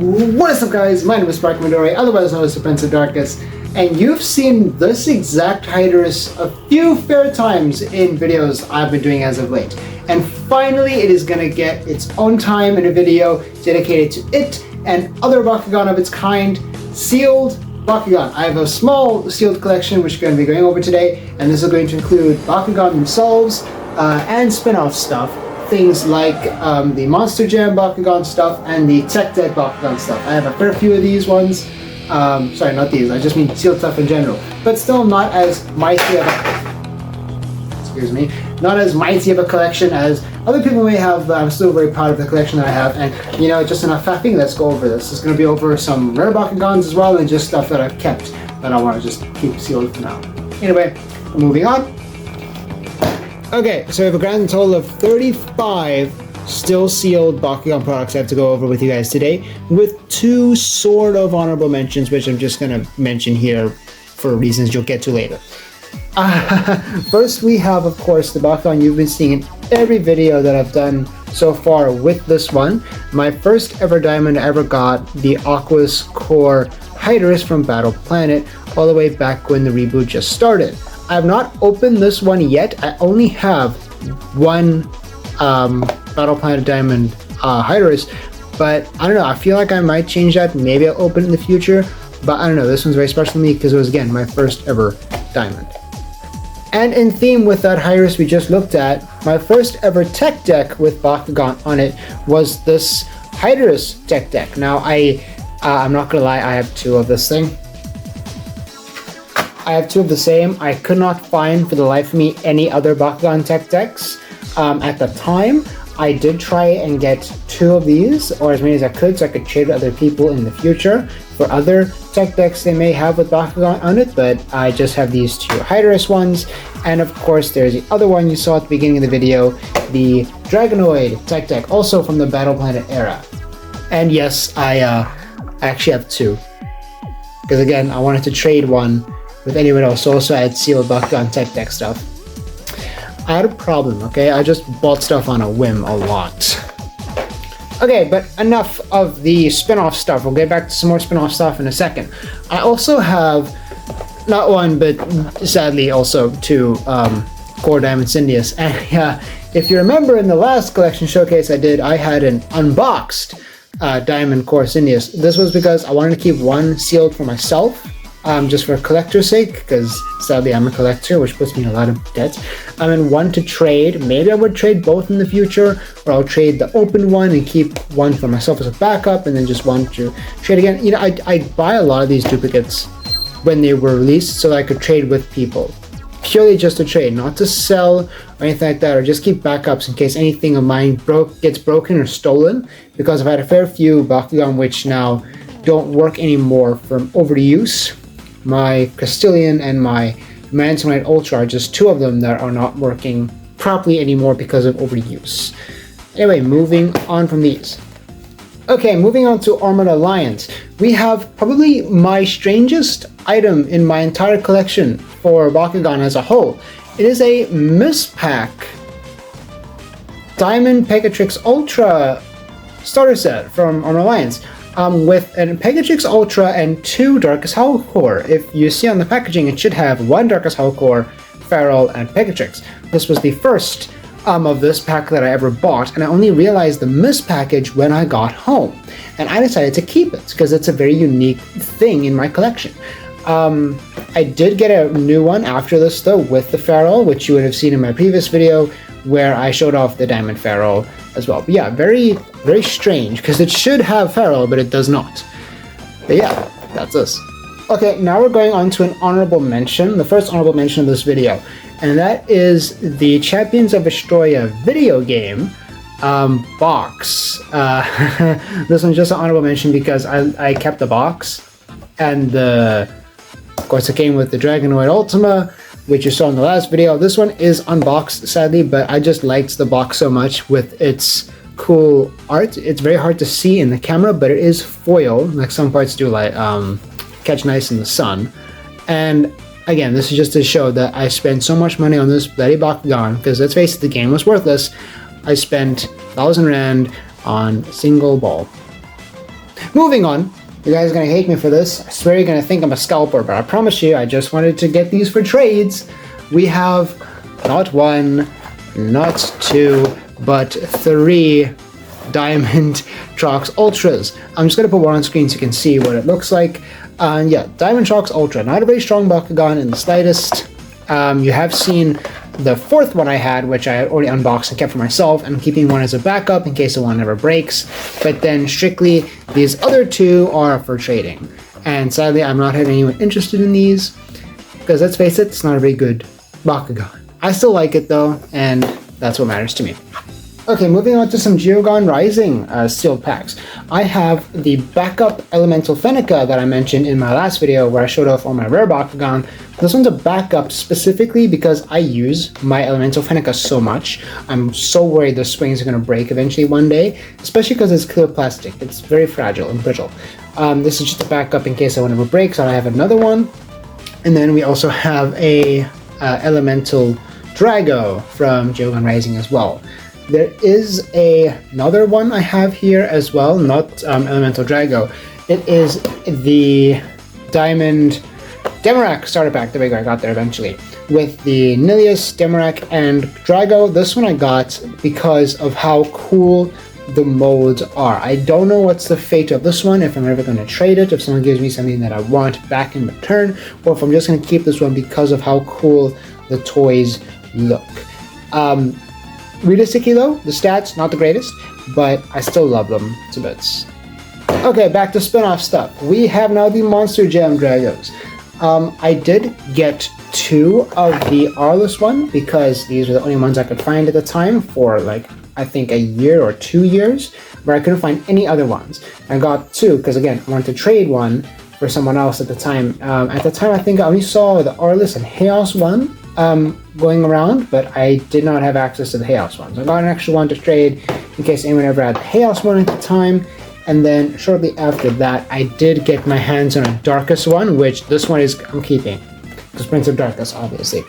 What is up, guys? My name is Sparky Midori, otherwise known as the Prince of Darkus, and you've seen this exact Hydrus a few fair times in videos I've been doing as of late. And finally, it is going to get its own time in a video dedicated to it and other Bakugan of its kind, sealed Bakugan. I have a small sealed collection which we're going to be going over today, and this is going to include Bakugan themselves and spin-off stuff. Things like the Monster Jam Bakugan stuff and the Tech Deck Bakugan stuff. I have a fair few of these ones. Sorry, not these. I just mean sealed stuff in general. But still not as mighty of a collection as other people may have, but I'm still very proud of the collection that I have. And you know, just enough faffing, let's go over this. It's going to be over some rare Bakugans as well, and just stuff that I've kept that I want to just keep sealed for now. Anyway, moving on. Okay, so we have a grand total of 35 still sealed Bakugan products I have to go over with you guys today, with two sort of honorable mentions, which I'm just going to mention here for reasons you'll get to later. First, we have, of course, the Bakugan you've been seeing in every video that I've done so far with this one. My first ever diamond I ever got, the Aqua's Core Hydrus from Battle Planet, all the way back when the reboot just started. I have not opened this one yet. I only have one Battle Planet Diamond Hydrus, but I don't know, I feel like I might change that. Maybe I'll open it in the future, but I don't know, this one's very special to me because it was, again, my first ever diamond. And in theme with that Hydrus we just looked at, my first ever tech deck with Bakugan on it was this Hydrus tech deck. Now, I'm not gonna lie, I have two of this thing. I have two of the same. I could not find for the life of me any other Bakugan tech decks at the time. I did try and get two of these, or as many as I could, so I could trade with other people in the future for other tech decks they may have with Bakugan on it, but I just have these two Hydrus ones. And of course, there's the other one you saw at the beginning of the video, the Dragonoid tech deck, also from the Battle Planet era. And yes, I actually have two, because again, I wanted to trade one with anyone else, so also I had sealed Bakugan tech deck stuff. I had a problem, okay? I just bought stuff on a whim a lot. Okay, but enough of the spin-off stuff. We'll get back to some more spin-off stuff in a second. I also have, not one, but sadly also two Core Diamond Syndius. And if you remember in the last collection showcase I did, I had an unboxed Diamond Core Syndius. This was because I wanted to keep one sealed for myself, just for collector's sake, because sadly I'm a collector, which puts me in a lot of debt. And one to trade. Maybe I would trade both in the future, or I'll trade the open one and keep one for myself as a backup, and then just one to trade again. You know, I'd buy a lot of these duplicates when they were released so that I could trade with people. Purely just to trade, not to sell or anything like that, or just keep backups in case anything of mine gets broken or stolen, because I've had a fair few Bakugan which now don't work anymore from overuse. My Castilian and my Mantonite Ultra are just two of them that are not working properly anymore because of overuse. Anyway, moving on from these. Okay, moving on to Armored Alliance. We have probably my strangest item in my entire collection for Bakugan as a whole. It is a Mispack Diamond Pegatrix Ultra starter set from Armored Alliance. With a Pegatrix Ultra and two Darkus Howl Core. If you see on the packaging, it should have one Darkus Howl Core, Feral, and Pegatrix. This was the first of this pack that I ever bought, and I only realized the mispackage when I got home. And I decided to keep it, because it's a very unique thing in my collection. I did get a new one after this though, with the Feral, which you would have seen in my previous video, where I showed off the Diamond Feral as well. But yeah, very, very strange, because it should have Feral, but it does not. But yeah, that's this. Okay, now we're going on to an honorable mention, the first honorable mention of this video, and that is the Champions of Vestroia video game box. This one's just an honorable mention because I kept the box, and of course it came with the Dragonoid Ultima, which you saw in the last video. This one is unboxed, sadly, but I just liked the box so much with its cool art. It's very hard to see in the camera, but it is foil, like some parts do, like catch nice in the sun. And again, this is just to show that I spent so much money on this bloody Bakugan, because let's face it, the game was worthless. I spent 1,000 Rand on a single ball. Moving on. You guys are gonna hate me for this. I swear you're gonna think I'm a scalper, but I promise you, I just wanted to get these for trades. We have not 1, not 2, but 3 Diamond Trox Ultras. I'm just gonna put one on screen so you can see what it looks like. And yeah, Diamond Trox Ultra, not a very strong Bakugan in the slightest. You have seen the 4th one I had, which I had already unboxed and kept for myself. I'm keeping one as a backup in case the one never breaks. But then strictly, these other 2 are for trading. And sadly, I'm not having anyone interested in these, because let's face it, it's not a very good Bakugan. I still like it though, and that's what matters to me. Okay, moving on to some Geogan Rising sealed packs. I have the backup Elemental Fenneca that I mentioned in my last video where I showed off all my rare Bakugan. This one's a backup specifically because I use my Elemental Fenneca so much. I'm so worried the springs are going to break eventually one day, especially because it's clear plastic. It's very fragile and brittle. This is just a backup in case one ever breaks, and I have another one. And then we also have a Elemental Drago from Geogan Rising as well. There is another one I have here as well, not Elemental Drago. It is the Diamond Baku-Rack starter pack. There we go, I got there eventually. With the Nilius, Baku-Rack, and Drago. This one I got because of how cool the molds are. I don't know what's the fate of this one, if I'm ever going to trade it, if someone gives me something that I want back in return, or if I'm just going to keep this one because of how cool the toys look. Realistically though, the stats, not the greatest, but I still love them to bits. Okay, back to spin-off stuff. We have now the Monster Jam Dragos. I did get 2 of the Arliss one because these were the only ones I could find at the time for like, I think a year or 2 years, but I couldn't find any other ones. I got 2 because again, I wanted to trade one for someone else at the time. At the time, I think I only saw the Arliss and Chaos one going around, but I did not have access to the Chaos one. So I got an extra one to trade in case anyone ever had the Chaos one at the time. And then shortly after that, I did get my hands on a Darkus one, which this one is I'm keeping, because Prince of Darkus, obviously.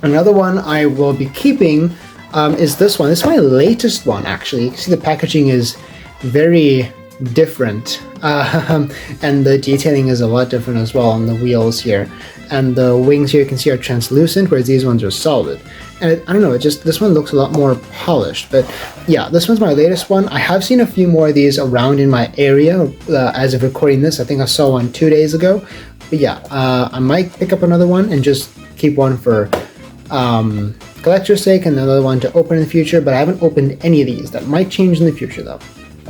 Another one I will be keeping is this one. This is my latest one, actually. You can see the packaging is very different, and the detailing is a lot different as well on the wheels here. And the wings here you can see are translucent, whereas these ones are solid. And I don't know, this one looks a lot more polished. But yeah, this one's my latest one. I have seen a few more of these around in my area as of recording this. I think I saw one 2 days ago. But yeah, I might pick up another one and just keep one for collector's sake and another one to open in the future. But I haven't opened any of these. That might change in the future though.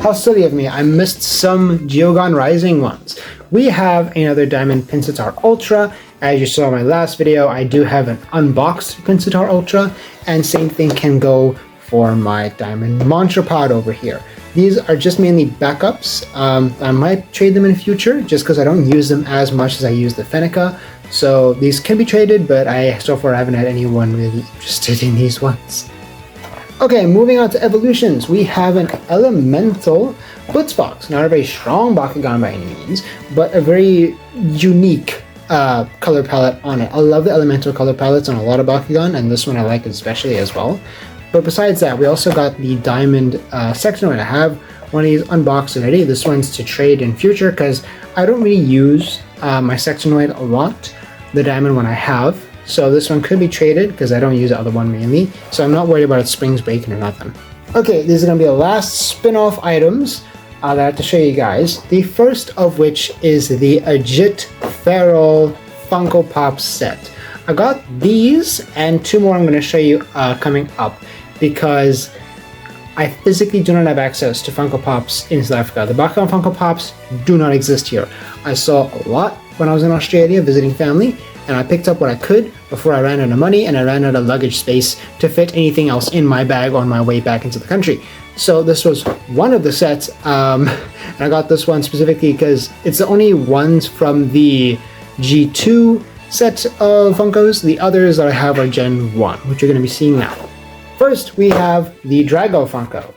How silly of me, I missed some Geogan Rising ones. We have another Diamond Pinstar Ultra. As you saw in my last video, I do have an unboxed Pinstar Ultra, and same thing can go for my Diamond Mantra Pod over here. These are just mainly backups. I might trade them in the future, just because I don't use them as much as I use the Fenneca. So these can be traded, but so far I haven't had anyone really interested in these ones. Okay, moving on to evolutions, we have an Elemental Blitzbox. Not a very strong Bakugan by any means, but a very unique color palette on it. I love the Elemental color palettes on a lot of Bakugan, and this one I like especially as well. But besides that, we also got the Diamond Sectonoid. I have one of these unboxed already. This one's to trade in future because I don't really use my Sectonoid a lot, the Diamond one I have. So this one could be traded because I don't use the other one mainly. So I'm not worried about its springs breaking or nothing. Okay, these are going to be the last spin-off items that I have to show you guys. The first of which is the Ajit Feral Funko Pop set. I got these and 2 more I'm going to show you coming up because I physically do not have access to Funko Pops in South Africa. The Bakugan Funko Pops do not exist here. I saw a lot when I was in Australia visiting family, and I picked up what I could before I ran out of money and I ran out of luggage space to fit anything else in my bag on my way back into the country. So this was one of the sets, and I got this one specifically because it's the only ones from the G2 set of Funkos. The others that I have are Gen 1, which you're going to be seeing now. First, we have the Drago Funko.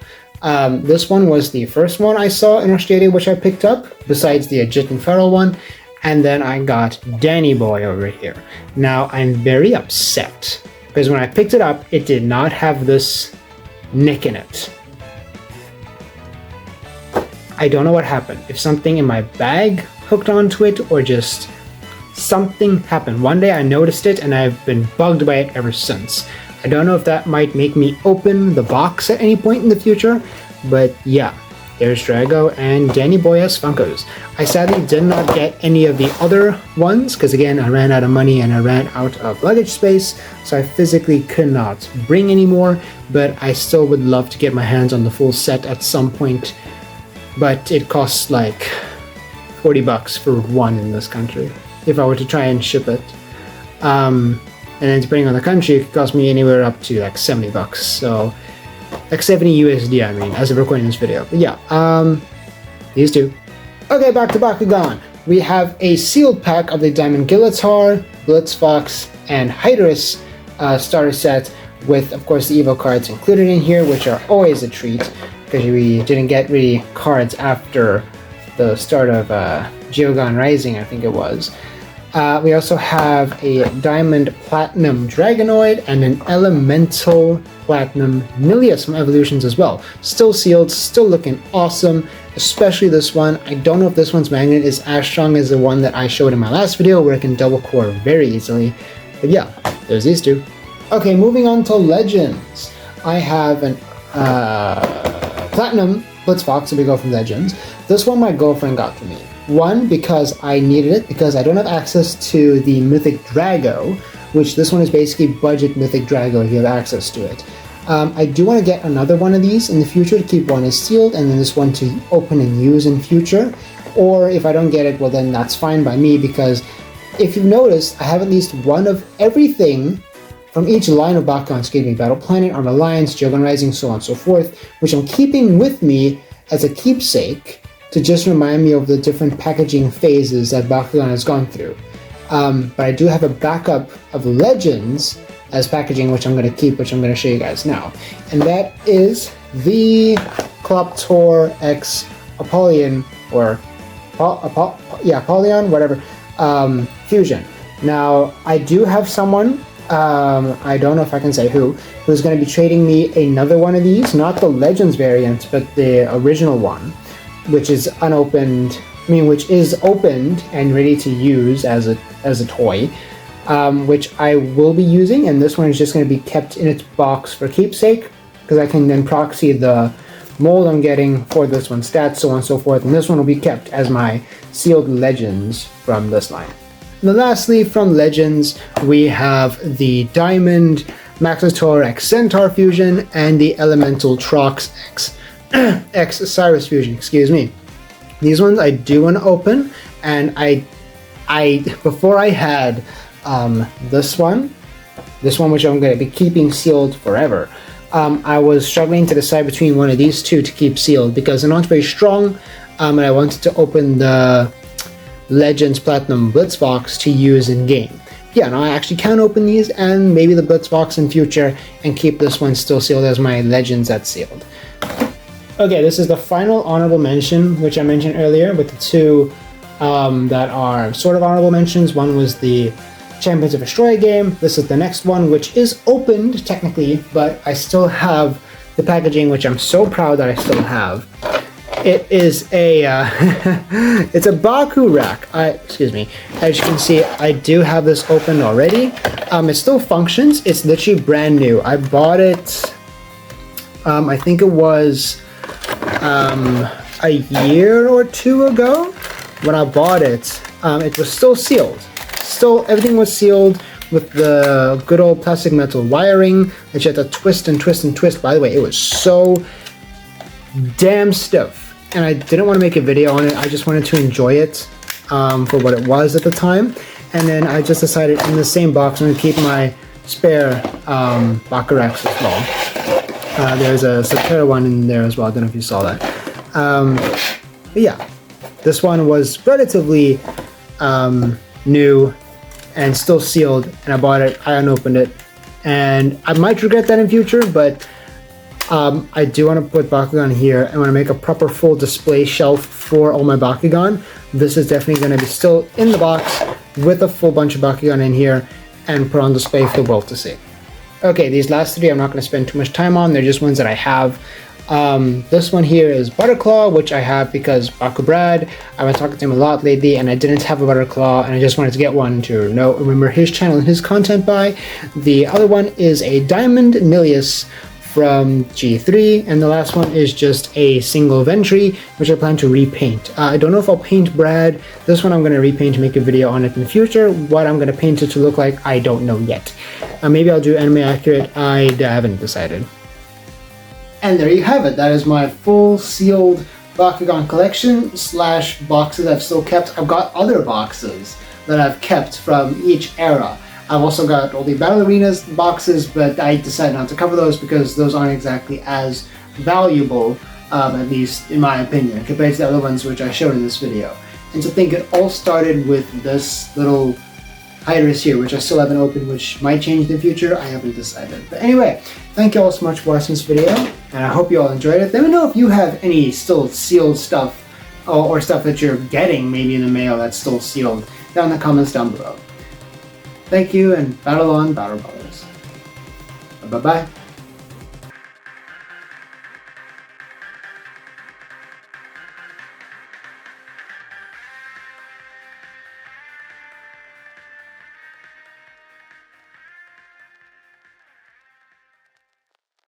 This one was the first one I saw in Australia, which I picked up, besides the Ajit and Feral one. And then I got Danny Boy over here. Now, I'm very upset, because when I picked it up, it did not have this nick in it. I don't know what happened. If something in my bag hooked onto it or just something happened. One day I noticed it and I've been bugged by it ever since. I don't know if that might make me open the box at any point in the future, but yeah. There's Drago and Danny Boy as Funkos. I sadly did not get any of the other ones because again I ran out of money and I ran out of luggage space, so I physically could not bring any more, but I still would love to get my hands on the full set at some point, but it costs like $40 for one in this country if I were to try and ship it. And then depending on the country, it could cost me anywhere up to like $70, so like 70 USD, I mean, as of recording this video. But yeah, these two. Okay, back to Bakugan. We have a sealed pack of the Diamond Gilitar, Blitzfox, and Hydrus starter set with, of course, the Evo cards included in here, which are always a treat because we didn't get really cards after the start of Geogan Rising, I think it was. We also have a Diamond Platinum Dragonoid and an Elemental Platinum Nilius from Evolutions as well. Still sealed, still looking awesome, especially this one. I don't know if this one's magnet is as strong as the one that I showed in my last video where it can double core very easily. But yeah, there's these two. Okay, moving on to Legends. I have an Platinum Blitzfox, so we go from Legends. This one my girlfriend got for me. One, because I needed it, because I don't have access to the Mythic Drago, which this one is basically budget Mythic Drago if you have access to it. I do want to get another one of these in the future to keep one as sealed, and then this one to open and use in future. Or if I don't get it, well then that's fine by me, because if you've noticed, I have at least one of everything from each line of Bakugan, excuse me, Battle Planet, Armor Alliance, Geogan Rising, so on and so forth, which I'm keeping with me as a keepsake to just remind me of the different packaging phases that Bakugan has gone through. But I do have a backup of Legends as packaging, which I'm going to keep, which I'm going to show you guys now. And that is the Cloptor X Apollyon, or Apollyon, whatever, fusion. Now, I do have someone, I don't know if I can say who's going to be trading me another one of these, not the Legends variant, but the original one, which is unopened, which is opened and ready to use as a toy, which I will be using, and this one is just going to be kept in its box for keepsake, because I can then proxy the mold I'm getting for this one's stats, so on and so forth, and this one will be kept as my sealed Legends from this line. And then lastly, from Legends, we have the Diamond Maxator X Centaur Fusion and the Elemental Trox X Cyrus Fusion, excuse me. These ones I do want to open, and I before I had this one which I'm going to be keeping sealed forever, I was struggling to decide between one of these two to keep sealed because they're not very strong, and I wanted to open the Legends Platinum Blitzfox to use in game. Yeah, now I actually can open these and maybe the Blitzfox in future and keep this one still sealed as my Legends that's sealed. Okay, this is the final honorable mention, which I mentioned earlier, with the two that are sort of honorable mentions. One was the Champions of Destroy game. This is the next one, which is opened technically, but I still have the packaging, which I'm so proud that I still have. It is a it's a Baku-Rack. Excuse me. As you can see, I do have this opened already. It still functions. It's literally brand new. I bought it. I think it was a year or two ago when I bought it. It was still sealed. Still, everything was sealed with the good old plastic metal wiring that you had to twist and twist and twist. By the way, it was so damn stiff. And I didn't want to make a video on it. I just wanted to enjoy it for what it was at the time. And then I just decided in the same box I'm going to keep my spare Baku-Racks as well. There's a Sakura one in there as well. I don't know if you saw that. But yeah, this one was relatively new and still sealed. And I bought it. I unopened it. And I might regret that in future, but I do want to put Bakugan here. I want to make a proper full display shelf for all my Bakugan. This is definitely going to be still in the box with a full bunch of Bakugan in here and put on display for the world to see. Okay, these last three I'm not going to spend too much time on. They're just ones that I have. This one here is Butterclaw, which I have because Baku Brad, I've been talking to him a lot lately, and I didn't have a Butterclaw, and I just wanted to get one to remember his channel and his content by. The other one is a Diamond Nilius from G3, and the last one is just a single Ventry, which I plan to repaint. I don't know if I'll paint Brad. This one I'm going to repaint to make a video on it in the future. What I'm going to paint it to look like, I don't know yet. Maybe I'll do anime accurate, I haven't decided. And there you have it. That is my full sealed Bakugan collection slash boxes I've still kept. I've got other boxes that I've kept from each era. I've also got all the Battle Arenas boxes, but I decided not to cover those because those aren't exactly as valuable, at least in my opinion, compared to the other ones which I showed in this video. And to think it all started with this little Hydrus here, which I still haven't opened, which might change in the future, I haven't decided. But anyway, thank you all so much for watching this video, and I hope you all enjoyed it. Let me know if you have any still sealed stuff, or stuff that you're getting maybe in the mail that's still sealed, down in the comments down below. Thank you, and battle on, Battle Brothers. Bye-bye.